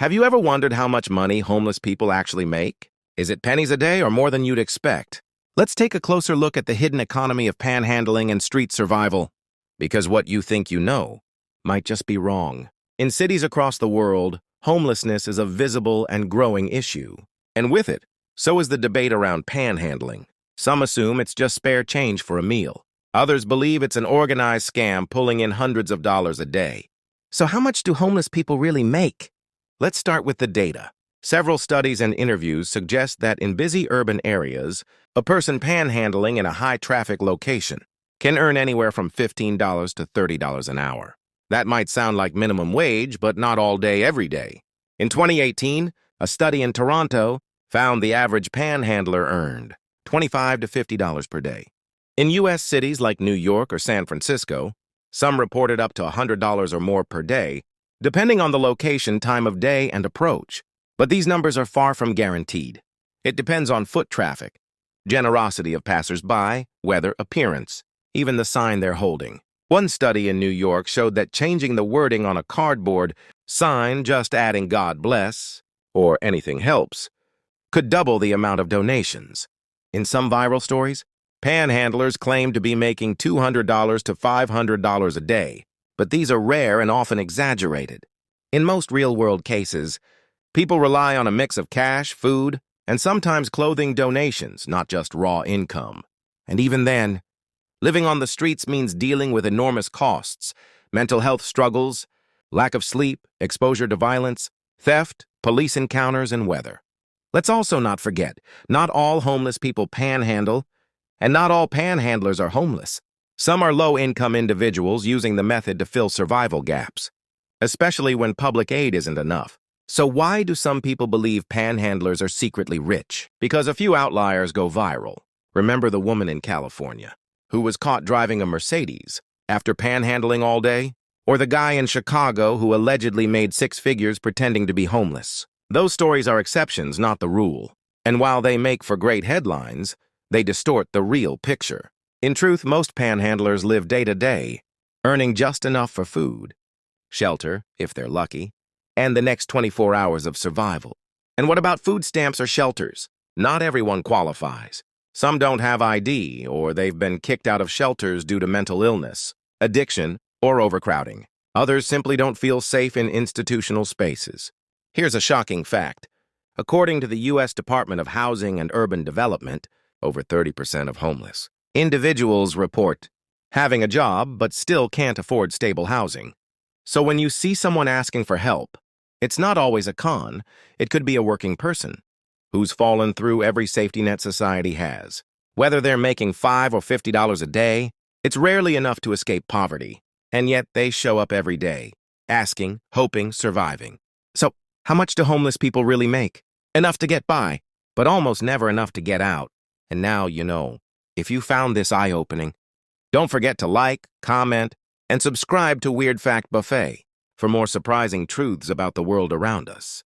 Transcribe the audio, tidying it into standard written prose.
Have you ever wondered how much money homeless people actually make? Is it pennies a day or more than you'd expect? Let's take a closer look at the hidden economy of panhandling and street survival. Because what you think you know might just be wrong. In cities across the world, homelessness is a visible and growing issue. And with it, so is the debate around panhandling. Some assume it's just spare change for a meal. Others believe it's an organized scam pulling in hundreds of dollars a day. So how much do homeless people really make? Let's start with the data. Several studies and interviews suggest that in busy urban areas, a person panhandling in a high-traffic location can earn anywhere from $15 to $30 an hour. That might sound like minimum wage, but not all day, every day. In 2018, a study in Toronto found the average panhandler earned $25 to $50 per day. In U.S. cities like New York or San Francisco, some reported up to $100 or more per day, depending on the location, time of day, and approach. But these numbers are far from guaranteed. It depends on foot traffic, generosity of passers-by, weather, appearance, even the sign they're holding. One study in New York showed that changing the wording on a cardboard sign, just adding "God bless" or "anything helps," could double the amount of donations. In some viral stories, panhandlers claim to be making $200 to $500 a day, but these are rare and often exaggerated. In most real-world cases, people rely on a mix of cash, food, and sometimes clothing donations, not just raw income. And even then, living on the streets means dealing with enormous costs, mental health struggles, lack of sleep, exposure to violence, theft, police encounters, and weather. Let's also not forget, not all homeless people panhandle, and not all panhandlers are homeless. Some are low-income individuals using the method to fill survival gaps, especially when public aid isn't enough. So why do some people believe panhandlers are secretly rich? Because a few outliers go viral. Remember the woman in California who was caught driving a Mercedes after panhandling all day? Or the guy in Chicago who allegedly made six figures pretending to be homeless? Those stories are exceptions, not the rule. And while they make for great headlines, they distort the real picture. In truth, most panhandlers live day to day, earning just enough for food, shelter, if they're lucky, and the next 24 hours of survival. And what about food stamps or shelters? Not everyone qualifies. Some don't have ID, or they've been kicked out of shelters due to mental illness, addiction, or overcrowding. Others simply don't feel safe in institutional spaces. Here's a shocking fact. According to the U.S. Department of Housing and Urban Development, over 30% of homeless individuals report having a job but still can't afford stable housing. So when you see someone asking for help, it's not always a con. It could be a working person who's fallen through every safety net society has. Whether they're making $5 or $50 a day, it's rarely enough to escape poverty. And yet they show up every day, asking, hoping, surviving. So how much do homeless people really make? Enough to get by, but almost never enough to get out. And now you know. If you found this eye-opening, don't forget to like, comment, and subscribe to Weird Fact Buffet for more surprising truths about the world around us.